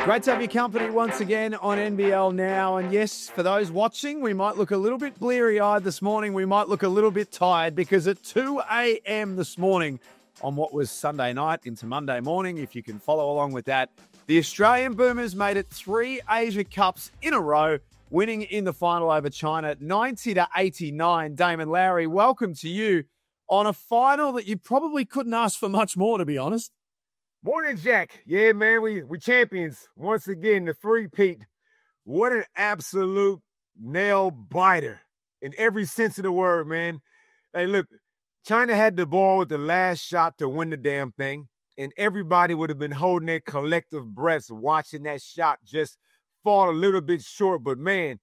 Great to have your company once again on NBL Now. And yes, for those watching, we might look a little bit bleary-eyed this morning. We might look a little bit tired because at 2 a.m. this morning on what was Sunday night into Monday morning, if you can follow along with that, the Australian Boomers made it 3 Asia Cups in a row, winning in the final over China 90-89. Damon Lowry, welcome to you on a final that you probably couldn't ask for much more, to be honest. Morning, Jack. Yeah, man, we champions once again. The Three-Peat. What an absolute nail biter in every sense of the word, man. Hey, look, China had the ball with the last shot to win the damn thing, and everybody would have been holding their collective breaths watching that shot just fall a little bit short. But man,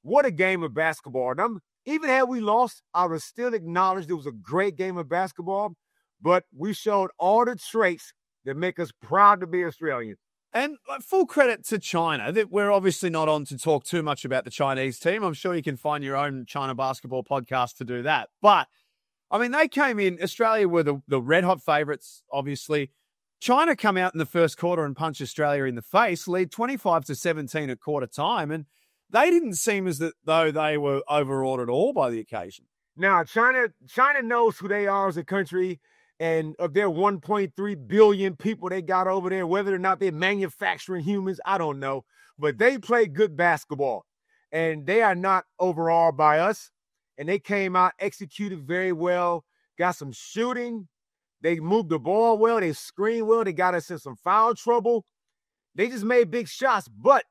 what a game of basketball! And even had we lost, I would still acknowledge it was a great game of basketball. But we showed all the traits that make us proud to be Australian. And full credit to China. That we're obviously not on to talk too much about the Chinese team. I'm sure you can find your own China basketball podcast to do that. But, I mean, they came in, Australia were the red-hot favourites, obviously. China come out in the first quarter and punch Australia in the face, lead 25-17 at quarter time, and they didn't seem as though they were overawed at all by the occasion. Now, China knows who they are as a country. And of their 1.3 billion people they got over there, whether or not they're manufacturing humans, I don't know. But they play good basketball. And they are not overawed by us. And they came out, executed very well, got some shooting. They moved the ball well. They screened well. They got us in some foul trouble. They just made big shots. But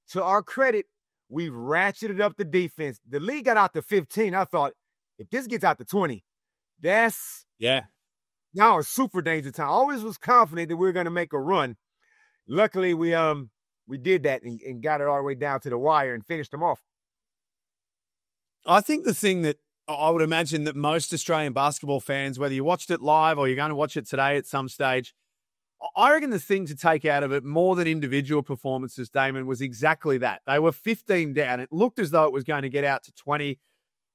to our credit, we ratcheted up the defense. The league got out to 15. I thought, if this gets out to 20, that's... Yeah. Now it's super danger time. I always was confident that we were going to make a run. Luckily, we did that and got it all the way down to the wire and finished them off. I think the thing that I would imagine that most Australian basketball fans, whether you watched it live or you're going to watch it today at some stage, I reckon the thing to take out of it more than individual performances, Damon, was exactly that. They were 15 down. It looked as though it was going to get out to 20.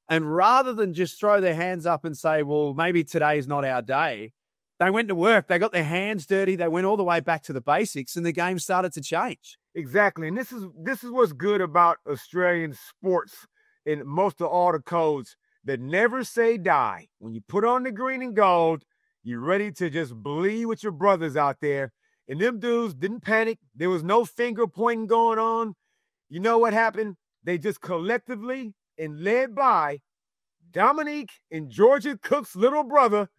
And rather than just throw their hands up and say, well, maybe today's not our day, they went to work. They got their hands dirty. They went all the way back to the basics, and the game started to change. Exactly. And this is what's good about Australian sports and most of all the codes that never say die. When you put on the green and gold, you're ready to just bleed with your brothers out there. And them dudes didn't panic. There was no finger pointing going on. You know what happened? They just collectively and led by Dominique and Georgia Cook's little brother,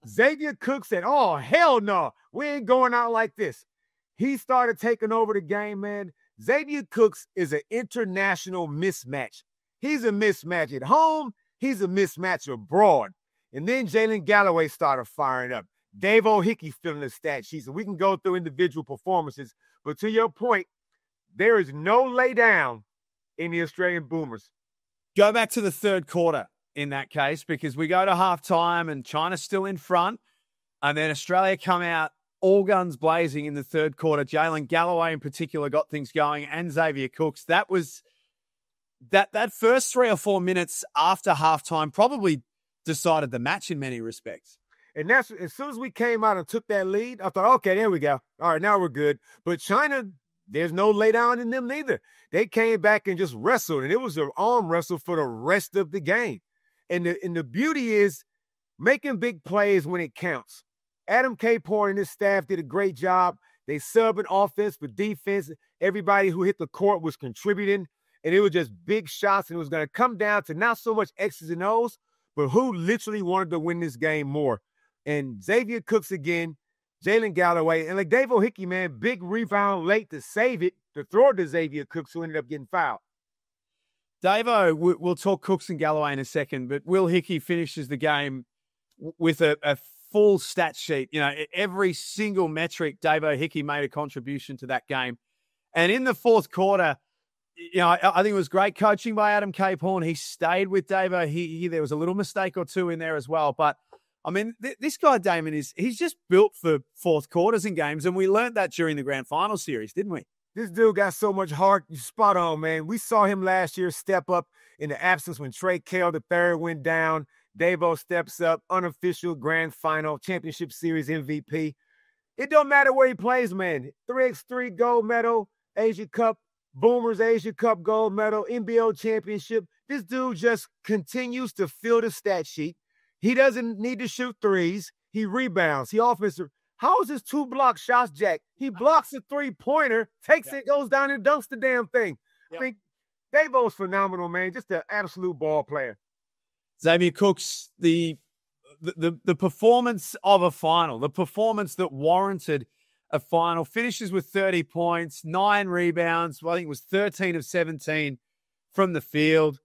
Xavier Cook, said, oh, hell no, we ain't going out like this. He started taking over the game, man. Xavier Cooks is an international mismatch. He's a mismatch at home. He's a mismatch abroad. And then Jaylin Galloway started firing up. Dave O'Hickey filling the stat sheet. So we can go through individual performances. But to your point, there is no lay down in the Australian Boomers. Go back to the third quarter in that case, because we go to halftime and China's still in front. And then Australia come out all guns blazing in the third quarter. Jaylin Galloway in particular got things going, and Xavier Cooks. That was that first 3 or 4 minutes after halftime probably decided the match in many respects. And that's as soon as we came out and took that lead, I thought, okay, there we go. All right, now we're good. But China, there's no lay down in them neither. They came back and just wrestled, and it was an arm wrestle for the rest of the game. And the beauty is making big plays when it counts. Adam Caporn and his staff did a great job. They subbing offense for defense. Everybody who hit the court was contributing, and it was just big shots, and it was going to come down to not so much X's and O's, but who literally wanted to win this game more. And Xavier Cooks again, Jaylin Galloway, and like Dave O'Hickey, man, big rebound late to save it, to throw it to Xavier Cooks, who ended up getting fouled. Davo, we'll talk Cooks and Galloway in a second, but Will Hickey finishes the game with a full stat sheet. You know, every single metric, Davo Hickey made a contribution to that game. And in the fourth quarter, you know, I think it was great coaching by Adam Caporn. He stayed with Davo. There was a little mistake or two in there as well. But, I mean, this guy, Damon, he's just built for fourth quarters in games, and we learned that during the grand final series, didn't we? This dude got so much heart. You spot on, man. We saw him last year step up in the absence when Trey Kell III went down. Davo steps up, unofficial grand final, championship series MVP. It don't matter where he plays, man. 3x3 gold medal, Asia Cup, Boomers Asia Cup gold medal, NBL championship. This dude just continues to fill the stat sheet. He doesn't need to shoot threes. He rebounds. He offensive. How is his 2-block shots, Jack? He blocks a three-pointer, takes it, goes down and dunks the damn thing. I mean, Davo's phenomenal, man. Just an absolute ball player. Xavier Cooks, the performance of a final, the performance that warranted a final, finishes with 30 points, 9 rebounds. I think it was 13 of 17 from the field.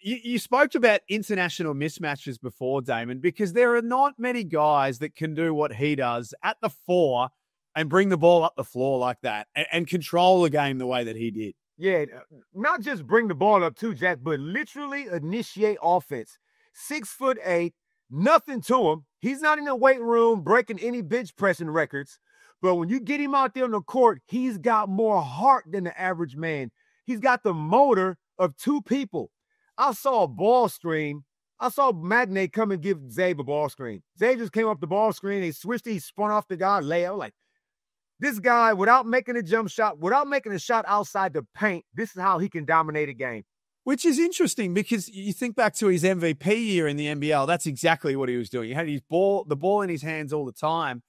You spoke about international mismatches before, Damon, because there are not many guys that can do what he does at the 4 and bring the ball up the floor like that and control the game the way that he did. Yeah, not just bring the ball up too, Jack, but literally initiate offense. 6'8", nothing to him. He's not in the weight room breaking any bench pressing records. But when you get him out there on the court, he's got more heart than the average man. He's got the motor of 2 people. I saw a ball screen. I saw Magnay come and give Xavier a ball screen. Xavier just came off the ball screen. They switched it. He spun off the guy, layup. Like, this guy, without making a jump shot, without making a shot outside the paint, this is how he can dominate a game. Which is interesting because you think back to his MVP year in the NBL. That's exactly what he was doing. He had the ball in his hands all the time.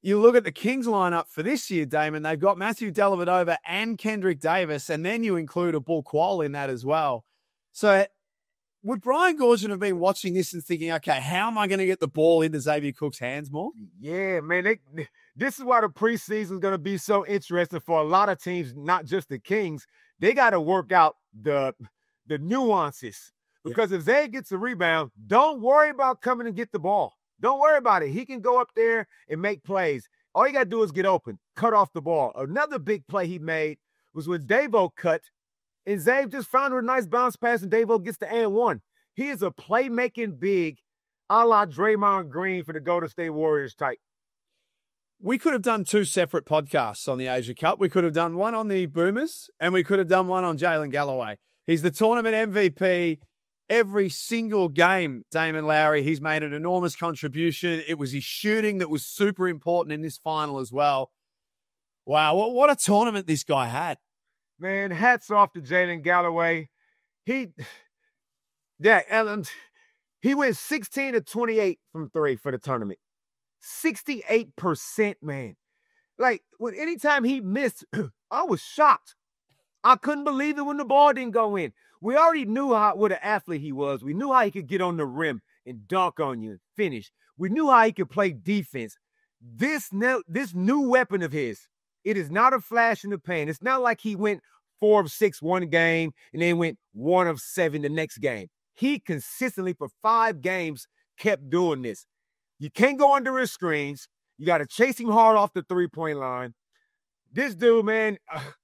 You look at the Kings lineup for this year, Damon, they've got Matthew Dellavedova and Kendrick Davis, and then you include a Bull Qual in that as well. So would Brian Goorjian have been watching this and thinking, okay, how am I going to get the ball into Xavier Cook's hands more? Yeah, man. This is why the preseason is going to be so interesting for a lot of teams, not just the Kings. They got to work out the nuances. Because if Xavier gets a rebound, don't worry about coming and get the ball. Don't worry about it. He can go up there and make plays. All you got to do is get open, cut off the ball. Another big play he made was when Davo cut, and Xavier just found a nice bounce pass, and Davo gets the and one. He is a playmaking big, a la Draymond Green for the Golden State Warriors type. We could have done 2 separate podcasts on the Asia Cup. We could have done one on the Boomers, and we could have done one on Jaylin Galloway. He's the tournament MVP. Every single game, Damon Lowry, he's made an enormous contribution. It was his shooting that was super important in this final as well. Wow, what a tournament this guy had. Man, hats off to Jaylin Galloway. He went 16 to 28 from 3 for the tournament. 68%, man. Like, anytime he missed, I was shocked. I couldn't believe it when the ball didn't go in. We already knew what an athlete he was. We knew how he could get on the rim and dunk on you and finish. We knew how he could play defense. This new weapon of his, it is not a flash in the pan. It's not like he went 4 of 6 one game and then went 1 of 7 the next game. He consistently for 5 games kept doing this. You can't go under his screens. You got to chase him hard off the three-point line. This dude, man,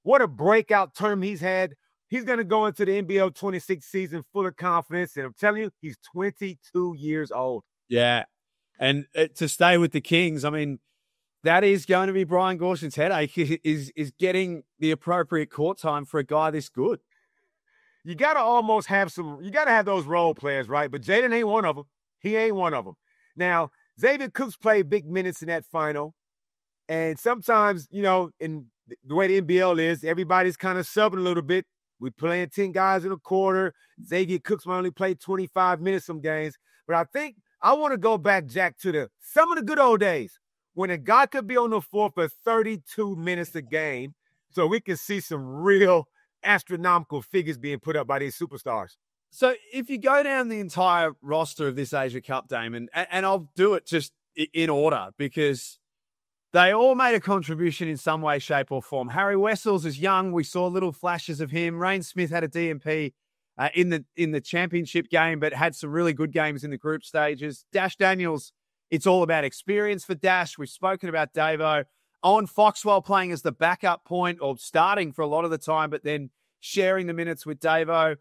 what a breakout term he's had. He's going to go into the NBL 26 season full of confidence, and I'm telling you, he's 22 years old. Yeah, and to stay with the Kings, I mean, that is going to be Brian Goorjian's headache, is getting the appropriate court time for a guy this good. You got to almost have you got to have those role players, right? But Jaylin ain't one of them. He ain't one of them. Now, Xavier Cooks played big minutes in that final, and sometimes, in the way the NBL is, everybody's kind of subbing a little bit. We're playing 10 guys in a quarter. Xavier Cooks might only play 25 minutes some games. But I think I want to go back, Jack, to some of the good old days when a guy could be on the floor for 32 minutes a game so we can see some real astronomical figures being put up by these superstars. So if you go down the entire roster of this Asia Cup, Damon, and I'll do it just in order because they all made a contribution in some way, shape, or form. Harry Wessels is young. We saw little flashes of him. Rain Smith had a DMP in the championship game, but had some really good games in the group stages. Dash Daniels, it's all about experience for Dash. We've spoken about Davo. Owen Foxwell playing as the backup point or starting for a lot of the time, but then sharing the minutes with Davo.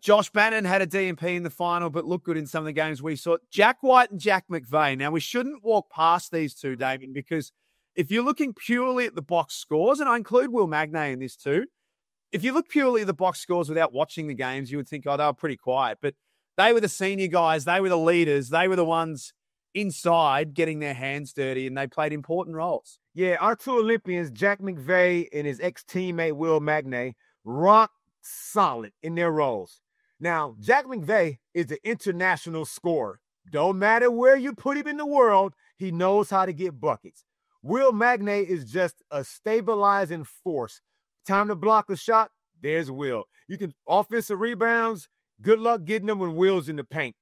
Josh Bannon had a DMP in the final, but looked good in some of the games we saw. Jack White and Jack McVeigh. Now, we shouldn't walk past these two, Damon, because if you're looking purely at the box scores, and I include Will Magnay in this too, if you look purely at the box scores without watching the games, you would think, oh, they were pretty quiet. But they were the senior guys. They were the leaders. They were the ones inside getting their hands dirty, and they played important roles. Yeah, our two Olympians, Jack McVeigh and his ex-teammate Will Magnay, rock solid in their roles. Now, Jack McVeigh is an international scorer. Don't matter where you put him in the world, he knows how to get buckets. Will Magnay is just a stabilizing force. Time to block a shot, there's Will. You can offensive rebounds, good luck getting them when Will's in the paint.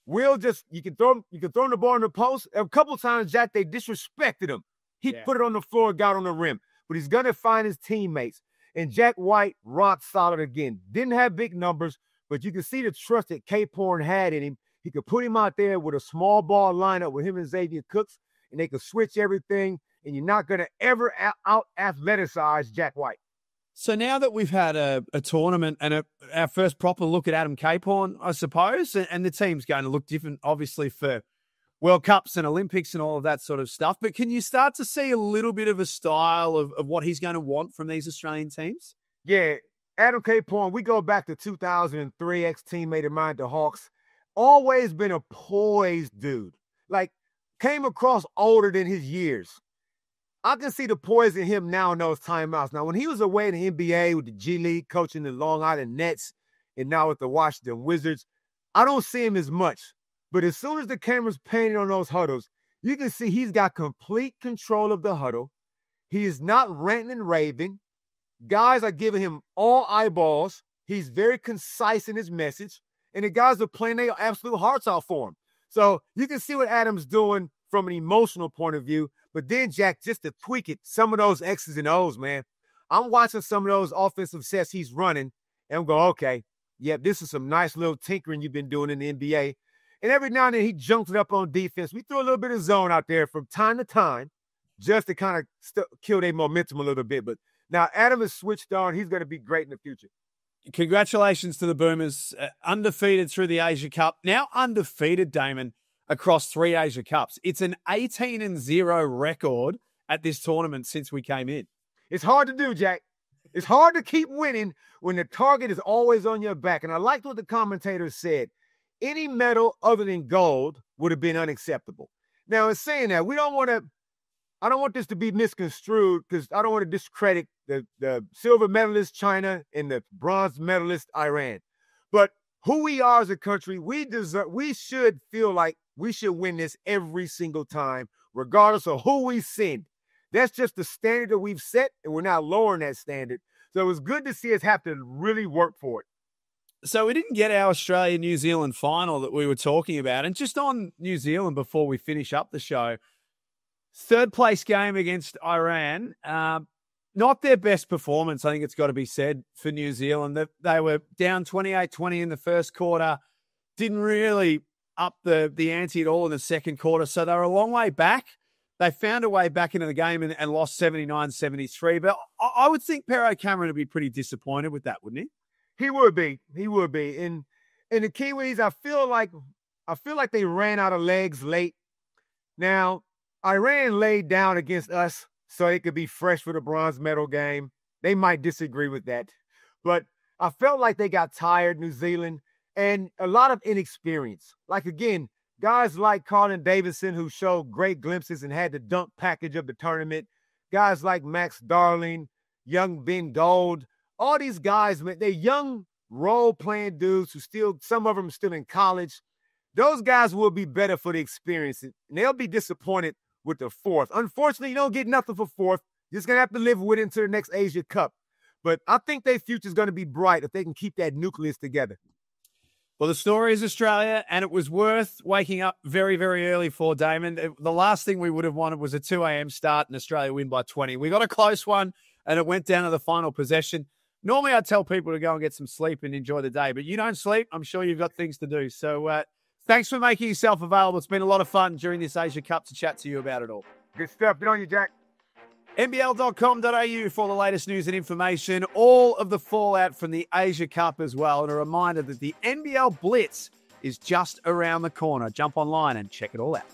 Will just, you can throw him the ball in the post. A couple times, Jack, they disrespected him. He put it on the floor, got on the rim. But he's going to find his teammates. And Jack White, rock solid again. Didn't have big numbers, but you can see the trust that Caporn had in him. He could put him out there with a small ball lineup with him and Xavier Cooks, and they could switch everything, and you're not going to ever out-athleticize Jack White. So now that we've had a tournament and our first proper look at Adam Caporn, I suppose, and the team's going to look different, obviously, for World Cups and Olympics and all of that sort of stuff. But can you start to see a little bit of a style of what he's going to want from these Australian teams? Yeah, Adam Caporn, we go back to 2003, ex-teammate of mine, the Hawks. Always been a poised dude. Like, came across older than his years. I can see the poise in him now in those timeouts. Now, when he was away in the NBA with the G League, coaching the Long Island Nets, and now with the Washington Wizards, I don't see him as much. But as soon as the camera's painted on those huddles, you can see he's got complete control of the huddle. He is not ranting and raving. Guys are giving him all eyeballs. He's very concise in his message. And the guys are playing their absolute hearts out for him. So you can see what Adam's doing from an emotional point of view. But then, Jack, just to tweak it, some of those X's and O's, man. I'm watching some of those offensive sets he's running, and I'm going, okay, yeah, this is some nice little tinkering you've been doing in the NBA. And every now and then he junks it up on defense. We throw a little bit of zone out there from time to time just to kind of kill their momentum a little bit. But now Adam is switched on. He's going to be great in the future. Congratulations to the Boomers. Undefeated through the Asia Cup. Now undefeated, Damon, across 3 Asia Cups. It's an 18-0 record at this tournament since we came in. It's hard to do, Jack. It's hard to keep winning when the target is always on your back. And I liked what the commentators said. Any medal other than gold would have been unacceptable. Now, in saying that, I don't want this to be misconstrued because I don't want to discredit the silver medalist China and the bronze medalist Iran. But who we are as a country, we should feel like we should win this every single time, regardless of who we send. That's just the standard that we've set, and we're not lowering that standard. So it was good to see us have to really work for it. So we didn't get our Australia-New Zealand final that we were talking about. And just on New Zealand before we finish up the show, third place game against Iran, not their best performance, I think it's got to be said, for New Zealand. They were down 28-20 in the first quarter, didn't really up the ante at all in the second quarter. So they were a long way back. They found a way back into the game and lost 79-73. But I would think Pero Cameron would be pretty disappointed with that, wouldn't he? He would be. And the Kiwis, I feel like they ran out of legs late. Now, Iran laid down against us so they could be fresh for the bronze medal game. They might disagree with that. But I felt like they got tired, New Zealand, and a lot of inexperience. Like, again, guys like Colin Davidson, who showed great glimpses and had the dunk package of the tournament. Guys like Max Darling, young Ben Gold. All these guys, man, they're young role-playing dudes who some of them still in college. Those guys will be better for the experience, and they'll be disappointed with the fourth. Unfortunately, you don't get nothing for fourth. You're just going to have to live with it into the next Asia Cup. But I think their future is going to be bright if they can keep that nucleus together. Well, the story is Australia, and it was worth waking up very, very early for, Damon. The last thing we would have wanted was a 2 a.m. start and Australia win by 20. We got a close one, and it went down to the final possession. Normally, I'd tell people to go and get some sleep and enjoy the day, but you don't sleep. I'm sure you've got things to do. So thanks for making yourself available. It's been a lot of fun during this Asia Cup to chat to you about it all. Good stuff. Good on you, Jack. NBL.com.au for the latest news and information, all of the fallout from the Asia Cup as well, and a reminder that the NBL Blitz is just around the corner. Jump online and check it all out.